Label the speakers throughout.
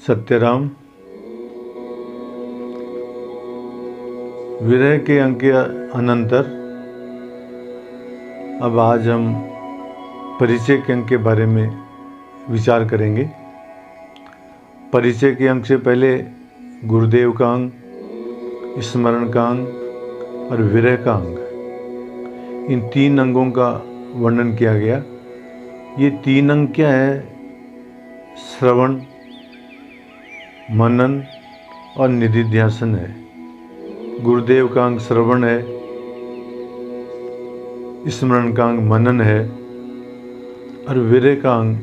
Speaker 1: सत्यराम। विरह के अंक के अनंतर अब आज हम परिचय के अंक के बारे में विचार करेंगे। परिचय के अंक से पहले गुरुदेव का अंग, स्मरण का अंग और विरह का अंग, इन तीन अंगों का वर्णन किया गया। ये तीन अंग क्या है? श्रवण, मनन और निधिध्यासन है। गुरुदेव का अंग श्रवण है, स्मरण का अंग मनन है और विरह का अंग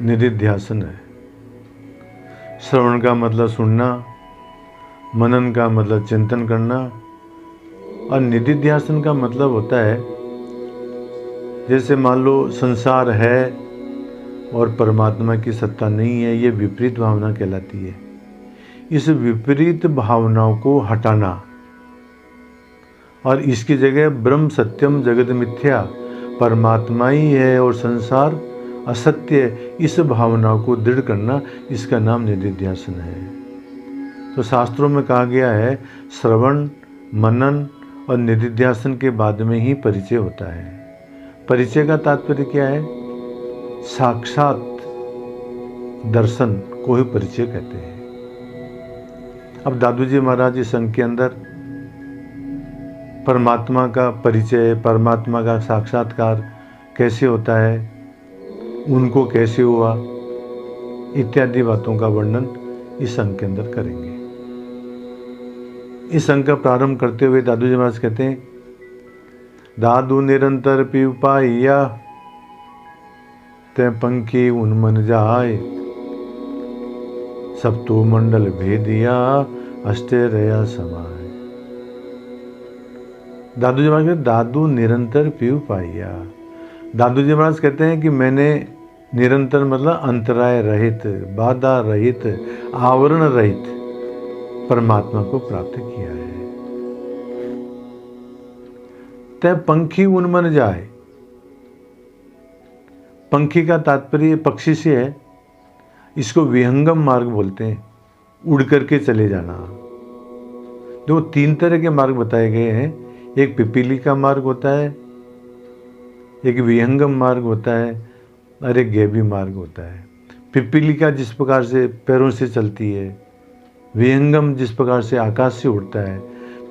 Speaker 1: निधिध्यासन है। श्रवण का मतलब सुनना, मनन का मतलब चिंतन करना और निधिध्यासन का मतलब होता है जैसे मान लो संसार है और परमात्मा की सत्ता नहीं है, ये विपरीत भावना कहलाती है। इस विपरीत भावनाओं को हटाना और इसकी जगह ब्रह्म सत्यम जगत मिथ्या, परमात्मा ही है और संसार असत्य है, इस भावनाओं को दृढ़ करना, इसका नाम निधिध्यासन है। तो शास्त्रों में कहा गया है श्रवण, मनन और निधिध्यासन के बाद में ही परिचय होता है। परिचय का तात्पर्य क्या है? साक्षात दर्शन को ही परिचय कहते हैं। अब दादू जी महाराज इस अंक के अंदर परमात्मा का परिचय, परमात्मा का साक्षात्कार कैसे होता है, उनको कैसे हुआ, इत्यादि बातों का वर्णन इस अंक के अंदर करेंगे। इस अंक का प्रारंभ करते हुए दादू जी महाराज कहते हैं, दादू निरंतर पीव पाइया ते पंखी उन्मन जाए, सब तो मंडल भेदिया अष्टे रया समाय। दादू जी महाराज कहते दादू निरंतर पीव पाइया। दादू जी महाराज कहते हैं कि मैंने निरंतर मतलब अंतराय रहित, बाधा रहित, आवरण रहित परमात्मा को प्राप्त किया है। तय पंखी उन्मन जाए। पंखी का तात्पर्य पक्षी से है, इसको विहंगम मार्ग बोलते हैं, उड़ करके चले जाना। जो तीन तरह के मार्ग बताए गए हैं, एक पिपीली का मार्ग होता है, एक विहंगम मार्ग होता है और एक गैबी मार्ग होता है। पिपीली का जिस प्रकार से पैरों से चलती है, विहंगम जिस प्रकार से आकाश से उड़ता है।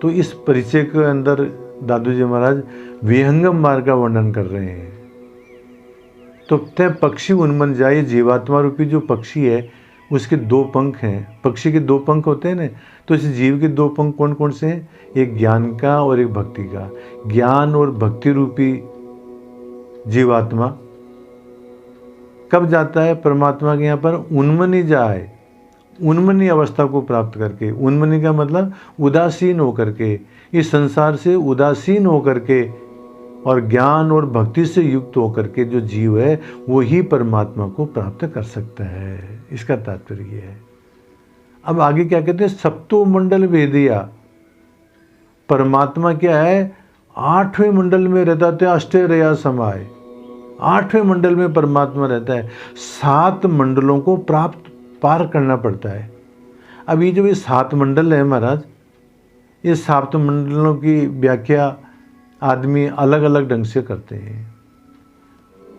Speaker 1: तो इस परिचय के अंदर दादू जी महाराज विहंगम मार्ग का वर्णन कर रहे हैं। तो तय पक्षी उन्मन जाए, जीवात्मा रूपी जो पक्षी है उसके दो पंख हैं। पक्षी के दो पंख होते हैं ना, तो इस जीव के दो पंख कौन कौन से हैं? एक ज्ञान का और एक भक्ति का। ज्ञान और भक्ति रूपी जीवात्मा कब जाता है परमात्मा के यहाँ पर? उन्मनी जाए, उन्मनी अवस्था को प्राप्त करके। उन्मनी का मतलब उदासीन होकर के, इस संसार से उदासीन होकर के और ज्ञान और भक्ति से युक्त होकर के जो जीव है वो ही परमात्मा को प्राप्त कर सकता है। इसका तात्पर्य ये है। अब आगे क्या कहते हैं? सप्तो मंडल भेदिया। परमात्मा क्या है? आठवें मंडल में रहता है, अष्टे रया समाय। आठवें मंडल में परमात्मा रहता है। 7 मंडलों को पार करना पड़ता है। अब ये जो ये 7 मंडल है महाराज, ये 7 मंडलों की व्याख्या आदमी अलग अलग ढंग से करते हैं।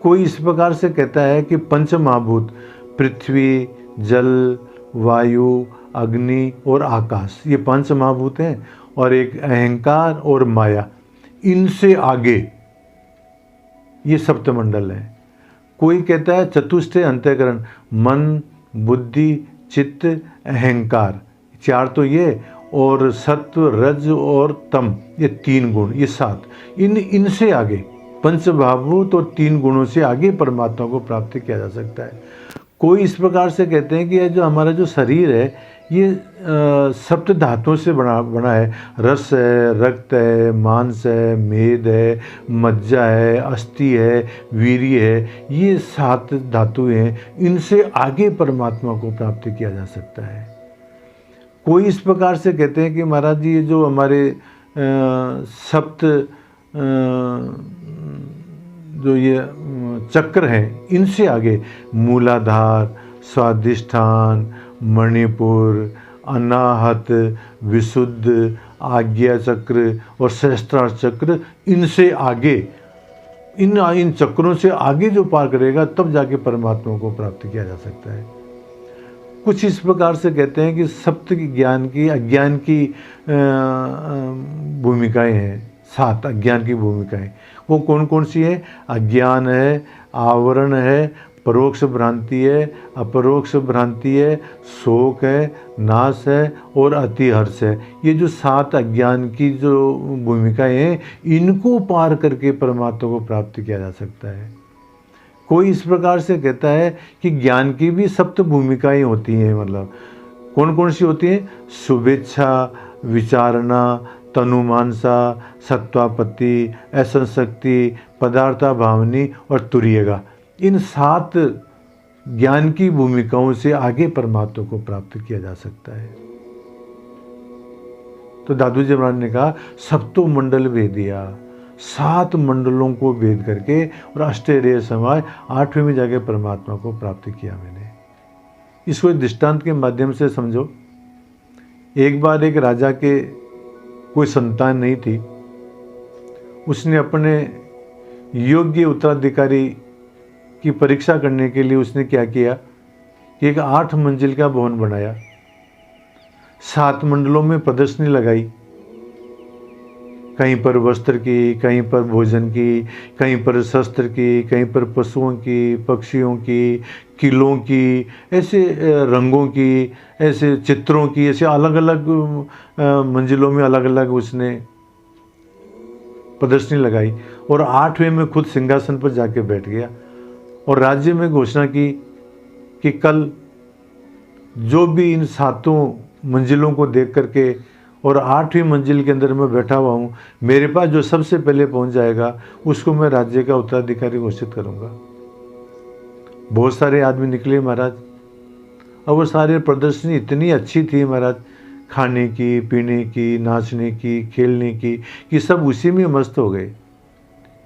Speaker 1: कोई इस प्रकार से कहता है कि पंच महाभूत पृथ्वी, जल, वायु, अग्नि और आकाश, ये 5 महाभूत हैं और एक अहंकार और माया, इनसे आगे ये सप्तमंडल है। कोई कहता है चतुष्टय अंतःकरण, मन, बुद्धि, चित्त, अहंकार, 4 तो ये, और सत्व, रज और तम, ये 3 गुण, ये 7। इनसे आगे पंचभाभूत और 3 गुणों से आगे परमात्मा को प्राप्त किया जा सकता है। कोई इस प्रकार से कहते हैं कि ये जो हमारा जो शरीर है ये सप्त धातुओं से बना है। रस है, रक्त है, मांस है, मेद है, मज्जा है, अस्थि है, वीर्य है, ये 7 धातुएं हैं। इनसे आगे परमात्मा को प्राप्त किया जा सकता है। कोई इस प्रकार से कहते हैं कि महाराज जी ये जो हमारे सप्त जो ये चक्र हैं, इनसे आगे मूलाधार, स्वादिष्ठान, मणिपुर, अनाहत, विशुद्ध, आज्ञा चक्र और सहस्त्रार चक्र, इनसे आगे, इन चक्रों से आगे जो पार करेगा तब जाके परमात्मा को प्राप्त किया जा सकता है। कुछ इस प्रकार से कहते हैं कि सप्त ज्ञान की, अज्ञान की भूमिकाएं हैं, 7 अज्ञान की भूमिकाएं। वो कौन कौन सी है? अज्ञान है, आवरण है, परोक्ष भ्रांति है, अपरोक्ष भ्रांति है, शोक है, नाश है और अतिहर्ष है। ये जो 7 अज्ञान की जो भूमिकाएं हैं, इनको पार करके परमात्मा को प्राप्त किया जा सकता है। कोई इस प्रकार से कहता है कि ज्ञान की भी 7 भूमिकाएं होती हैं। मतलब कौन कौन सी होती हैं? शुभेच्छा, विचारणा, तनुमानसा, सत्वापत्ति, असंशक्ति, पदार्था भावनी और तुरीयगा। इन 7 ज्ञान की भूमिकाओं से आगे परमात्मा को प्राप्त किया जा सकता है। तो दादू जी महाराज ने कहा सप्तो मंडल भेदिया, 7 मंडलों को भेद करके और अष्टैरेय समाज 8वें में जाके परमात्मा को प्राप्त किया मैंने। इसको दृष्टांत के माध्यम से समझो। एक बार एक राजा के कोई संतान नहीं थी। उसने अपने योग्य उत्तराधिकारी की परीक्षा करने के लिए उसने क्या किया कि एक 8 मंजिल का भवन बनाया, 7 मंडलों में प्रदर्शनी लगाई। कहीं पर वस्त्र की, कहीं पर भोजन की, कहीं पर शस्त्र की, कहीं पर पशुओं की, पक्षियों की, किलों की, ऐसे रंगों की, ऐसे चित्रों की, ऐसे अलग अलग मंजिलों में अलग अलग उसने प्रदर्शनी लगाई। और 8वें में खुद सिंहासन पर जाके बैठ गया और राज्य में घोषणा की कि कल जो भी इन 7 मंजिलों को देख करके और 8वीं मंजिल के अंदर मैं बैठा हुआ हूँ, मेरे पास जो सबसे पहले पहुँच जाएगा उसको मैं राज्य का उत्तराधिकारी घोषित करूँगा। बहुत सारे आदमी निकले महाराज, और वो सारे प्रदर्शनी इतनी अच्छी थी महाराज, खाने की, पीने की, नाचने की, खेलने की, कि सब उसी में मस्त हो गए।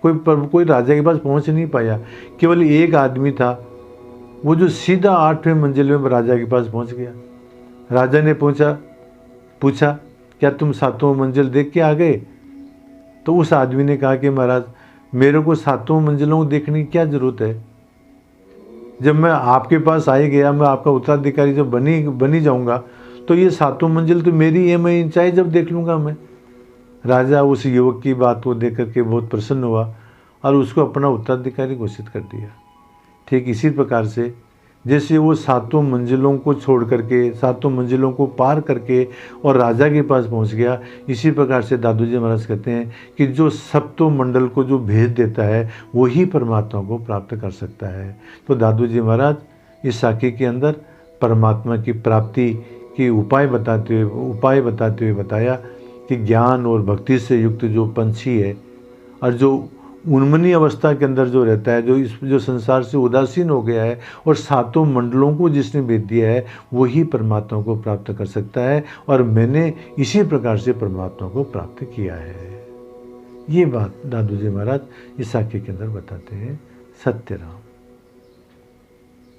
Speaker 1: कोई राजा के पास पहुंच नहीं पाया। केवल एक आदमी था, वो जो सीधा 8वें मंजिल में राजा के पास पहुंच गया। राजा ने पूछा क्या तुम 7वां मंजिल देख के आ गए? तो उस आदमी ने कहा कि महाराज मेरे को 7वां मंजिलों को देखने की क्या ज़रूरत है? जब मैं आपके पास आ ही गया, मैं आपका उत्तराधिकारी जब बनी जाऊंगा, तो ये 7वां मंजिल तो मेरी है, मैं चाहे जब देख लूँगा मैं। राजा उस युवक की बात को देख करके बहुत प्रसन्न हुआ और उसको अपना उत्तराधिकारी घोषित कर दिया। ठीक इसी प्रकार से जैसे वो 7 मंजिलों को छोड़ करके, 7 मंजिलों को पार करके और राजा के पास पहुंच गया, इसी प्रकार से दादू जी महाराज कहते हैं कि जो 7 मंडल को जो भेद देता है वही परमात्मा को प्राप्त कर सकता है। तो दादू जी महाराज इस साखी के अंदर परमात्मा की प्राप्ति की उपाय बताते हुए बताया कि ज्ञान और भक्ति से युक्त जो पंछी है और जो उन्मनी अवस्था के अंदर जो रहता है, जो संसार से उदासीन हो गया है और 7 मंडलों को जिसने भेद दिया है, वही परमात्मा को प्राप्त कर सकता है। और मैंने इसी प्रकार से परमात्मा को प्राप्त किया है। ये बात दादू जी महाराज इस साखी के अंदर बताते हैं। सत्य राम।